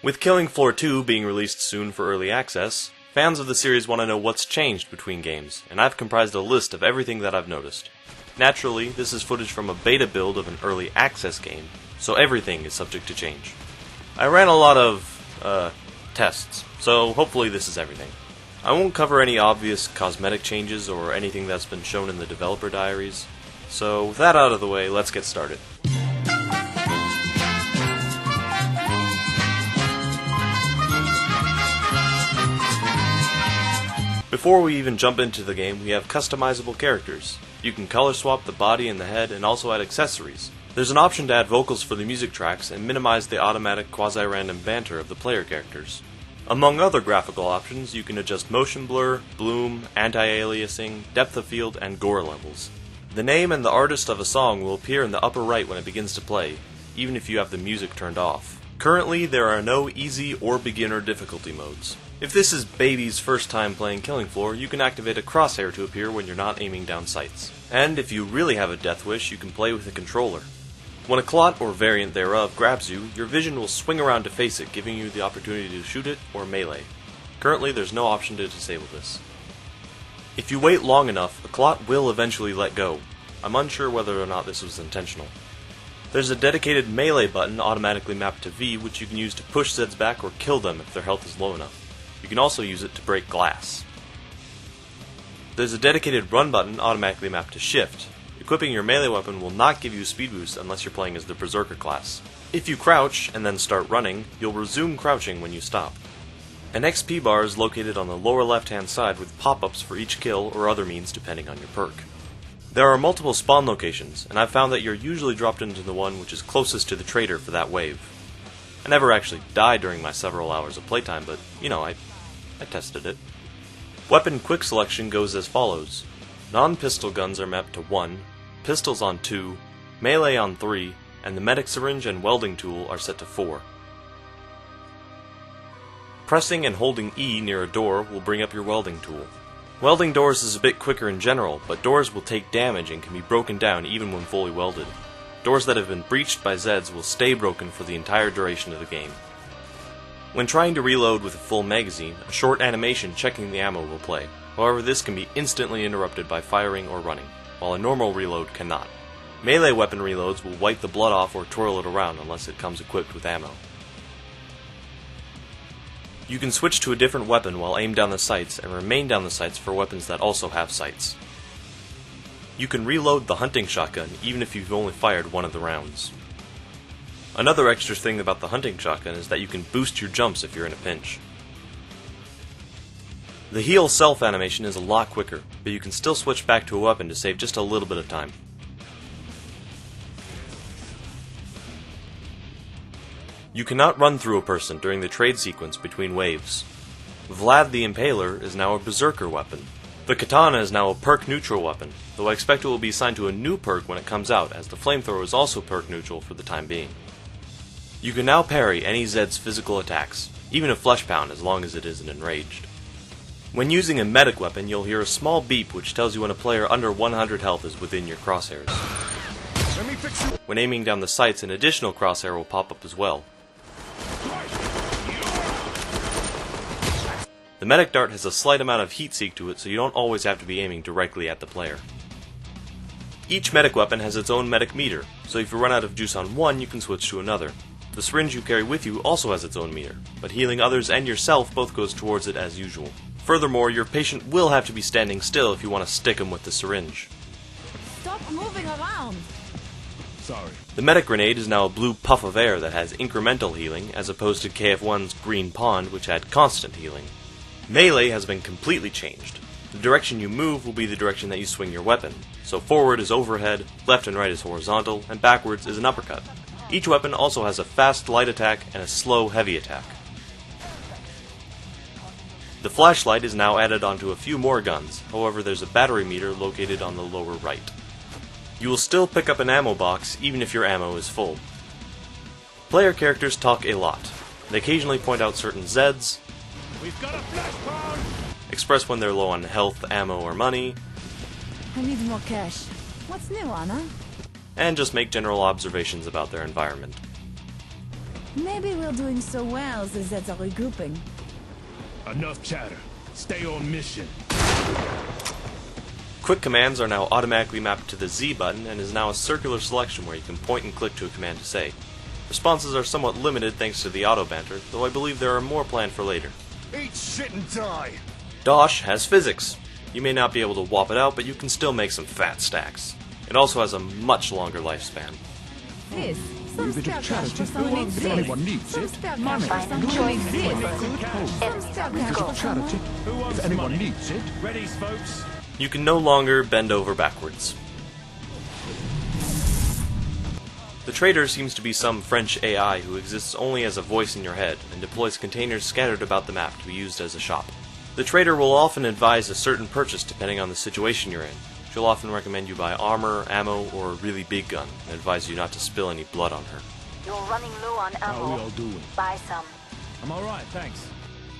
With Killing Floor 2 being released soon for early access, fans of the series want to know what's changed between games, and I've comprised a list of everything that I've noticed. Naturally, this is footage from a beta build of an early access game, so everything is subject to change. I ran a lot of, tests, so hopefully this is everything. I won't cover any obvious cosmetic changes or anything that's been shown in the developer diaries, so with that out of the way, let's get started. Before we even jump into the game, we have customizable characters. You can color swap the body and the head and also add accessories. There's an option to add vocals for the music tracks and minimize the automatic quasi-random banter of the player characters. Among other graphical options, you can adjust motion blur, bloom, anti-aliasing, depth of field, and gore levels. The name and the artist of a song will appear in the upper right when it begins to play, even if you have the music turned off. Currently, there are no easy or beginner difficulty modes. If this is Baby's first time playing Killing Floor, you can activate a crosshair to appear when you're not aiming down sights. And if you really have a death wish, you can play with a controller. When a clot or variant thereof grabs you, your vision will swing around to face it, giving you the opportunity to shoot it or melee. Currently, there's no option to disable this. If you wait long enough, a clot will eventually let go. I'm unsure whether or not this was intentional. There's a dedicated melee button automatically mapped to V, which you can use to push Zeds back or kill them if their health is low enough. You can also use it to break glass. There's a dedicated run button automatically mapped to shift. Equipping your melee weapon will not give you speed boost unless you're playing as the Berserker class. If you crouch and then start running, you'll resume crouching when you stop. An XP bar is located on the lower left hand side with pop-ups for each kill or other means depending on your perk. There are multiple spawn locations, and I've found that you're usually dropped into the one which is closest to the trader for that wave. I never actually died during my several hours of playtime, but, I tested it. Weapon quick selection goes as follows. Non-pistol guns are mapped to 1, pistols on 2, melee on 3, and the medic syringe and welding tool are set to 4. Pressing and holding E near a door will bring up your welding tool. Welding doors is a bit quicker in general, but doors will take damage and can be broken down even when fully welded. Doors that have been breached by Zeds will stay broken for the entire duration of the game. When trying to reload with a full magazine, a short animation checking the ammo will play. However, this can be instantly interrupted by firing or running, while a normal reload cannot. Melee weapon reloads will wipe the blood off or twirl it around unless it comes equipped with ammo. You can switch to a different weapon while aimed down the sights and remain down the sights for weapons that also have sights. You can reload the hunting shotgun even if you've only fired one of the rounds. Another extra thing about the hunting shotgun is that you can boost your jumps if you're in a pinch. The heal self animation is a lot quicker, but you can still switch back to a weapon to save just a little bit of time. You cannot run through a person during the trade sequence between waves. Vlad the Impaler is now a Berserker weapon. The Katana is now a perk neutral weapon, though I expect it will be assigned to a new perk when it comes out, as the flamethrower is also perk neutral for the time being. You can now parry any Zed's physical attacks, even a flesh pound as long as it isn't enraged. When using a medic weapon, you'll hear a small beep which tells you when a player under 100 health is within your crosshairs. When aiming down the sights, an additional crosshair will pop up as well. The medic dart has a slight amount of heat seek to it, so you don't always have to be aiming directly at the player. Each medic weapon has its own medic meter, so if you run out of juice on one, you can switch to another. The syringe you carry with you also has its own meter, but healing others and yourself both goes towards it as usual. Furthermore, your patient will have to be standing still if you want to stick him with the syringe. Stop moving around! Sorry. The medic grenade is now a blue puff of air that has incremental healing, as opposed to KF1's green pond, which had constant healing. Melee has been completely changed. The direction you move will be the direction that you swing your weapon, so forward is overhead, left and right is horizontal, and backwards is an uppercut. Each weapon also has a fast light attack and a slow heavy attack. The flashlight is now added onto a few more guns, however there's a battery meter located on the lower right. You will still pick up an ammo box even if your ammo is full. Player characters talk a lot. They occasionally point out certain Zeds, We've got a flash pound! express when they're low on health, ammo, or money, I need more cash. What's new, Anna? and just make general observations about their environment. Maybe we're doing so well the Zeds are regrouping. Enough chatter. Stay on mission. Quick commands are now automatically mapped to the Z button and is now a circular selection where you can point and click to a command to say. Responses are somewhat limited thanks to the auto banter, though I believe there are more planned for later. Eat shit and die. Dosh has physics. You may not be able to whop it out, but you can still make some fat stacks. It also has a much longer lifespan. This. Some Bit spare of cash for charity. someone If exists. anyone needs Some it. spare cash for someone who exists. Some spare cash for Charity. someone. Who wants If anyone money? needs it. Ready, folks? You can no longer bend over backwards. The trader seems to be some French AI who exists only as a voice in your head and deploys containers scattered about the map to be used as a shop. The trader will often advise a certain purchase depending on the situation you're in. She'll often recommend you buy armor, ammo, or a really big gun, and advise you not to spill any blood on her. You're running low on How ammo. we all doing? Buy some. I'm alright, thanks.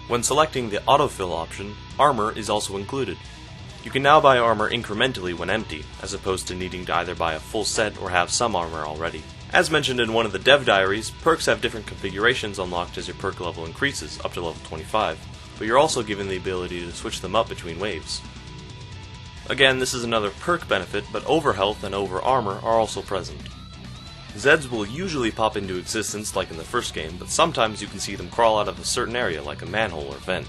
When selecting the autofill option, armor is also included. You can now buy armor incrementally when empty, as opposed to needing to either buy a full set or have some armor already. As mentioned in one of the dev diaries, perks have different configurations unlocked as your perk level increases, up to level 25, but you're also given the ability to switch them up between waves. Again, this is another perk benefit, but overhealth and over armor are also present. Zeds will usually pop into existence like in the first game, but sometimes you can see them crawl out of a certain area like a manhole or vent.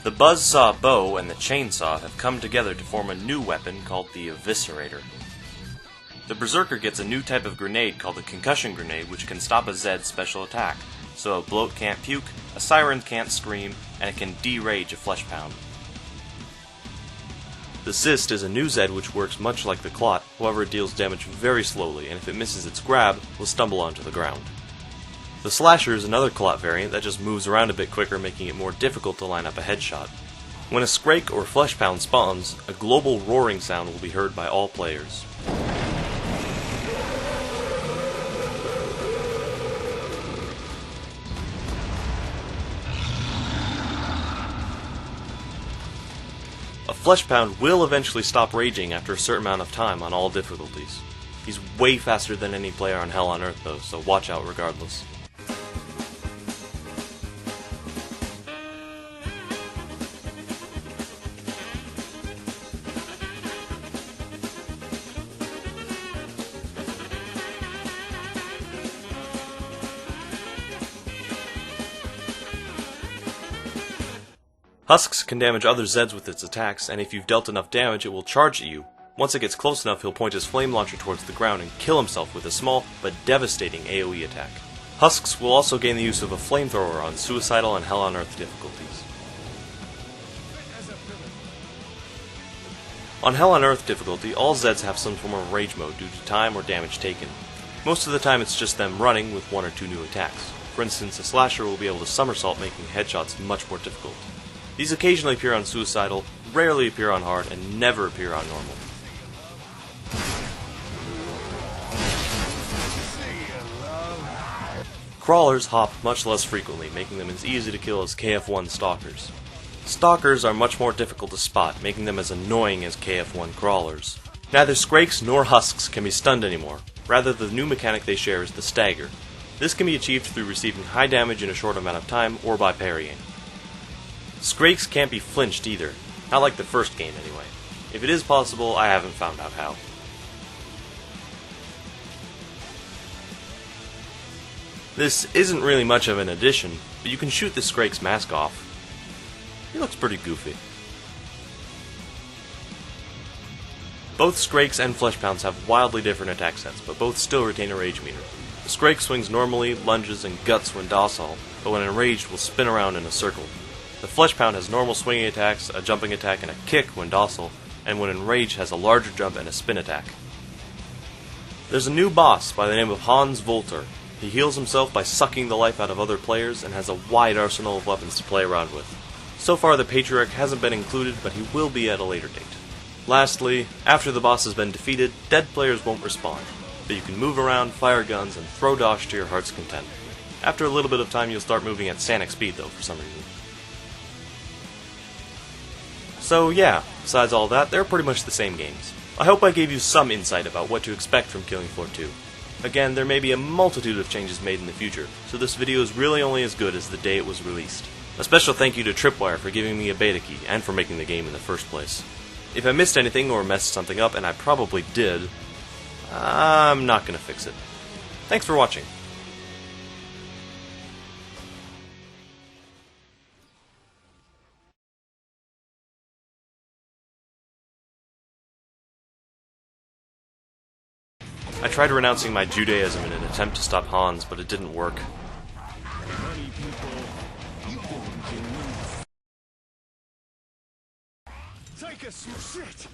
The Buzzsaw Bow and the Chainsaw have come together to form a new weapon called the Eviscerator. The Berserker gets a new type of grenade called the Concussion Grenade, which can stop a Zed's special attack, so a bloat can't puke, a siren can't scream, and it can derage a flesh pound. The Cyst is a new Zed which works much like the Clot, however it deals damage very slowly, and if it misses its grab, will stumble onto the ground. The Slasher is another Clot variant that just moves around a bit quicker, making it more difficult to line up a headshot. When a Scrake or Flesh Pound spawns, a global roaring sound will be heard by all players. A Flesh Pound will eventually stop raging after a certain amount of time on all difficulties. He's way faster than any player on Hell on Earth though, so watch out regardless. Husks can damage other Zeds with its attacks, and if you've dealt enough damage, it will charge at you. Once it gets close enough, he'll point his flame launcher towards the ground and kill himself with a small but devastating AoE attack. Husks will also gain the use of a flamethrower on Suicidal and Hell on Earth difficulties. On Hell on Earth difficulty, all Zeds have some form of rage mode due to time or damage taken. Most of the time it's just them running with one or two new attacks. For instance, a Slasher will be able to somersault, making headshots much more difficult. These occasionally appear on Suicidal, rarely appear on Hard, and never appear on Normal. Crawlers hop much less frequently, making them as easy to kill as KF1 Stalkers. Stalkers are much more difficult to spot, making them as annoying as KF1 Crawlers. Neither Skrakes nor Husks can be stunned anymore. Rather, the new mechanic they share is the Stagger. This can be achieved through receiving high damage in a short amount of time, or by parrying. Skrakes can't be flinched either, not like the first game anyway. If it is possible, I haven't found out how. This isn't really much of an addition, but you can shoot the Skrake's mask off. He looks pretty goofy. Both Skrakes and Flesh Pounds have wildly different attack sets, but both still retain a rage meter. The Skrake swings normally, lunges, and guts when docile, but when enraged will spin around in a circle. The Flesh Pound has normal swinging attacks, a jumping attack, and a kick when docile, and when enraged has a larger jump and a spin attack. There's a new boss by the name of Hans Volter. He heals himself by sucking the life out of other players and has a wide arsenal of weapons to play around with. So far the Patriarch hasn't been included, but he will be at a later date. Lastly, after the boss has been defeated, dead players won't respawn, but you can move around, fire guns, and throw dosh to your heart's content. After a little bit of time you'll start moving at Sanic speed though, for some reason. So yeah, besides all that, they're pretty much the same games. I hope I gave you some insight about what to expect from Killing Floor 2. Again, there may be a multitude of changes made in the future, so this video is really only as good as the day it was released. A special thank you to Tripwire for giving me a beta key and for making the game in the first place. If I missed anything or messed something up, and I probably did, I'm not going to fix it. Thanks for watching. I tried renouncing my Judaism in an attempt to stop Hans, but it didn't work. Money people, you going to lose. Take us some shit.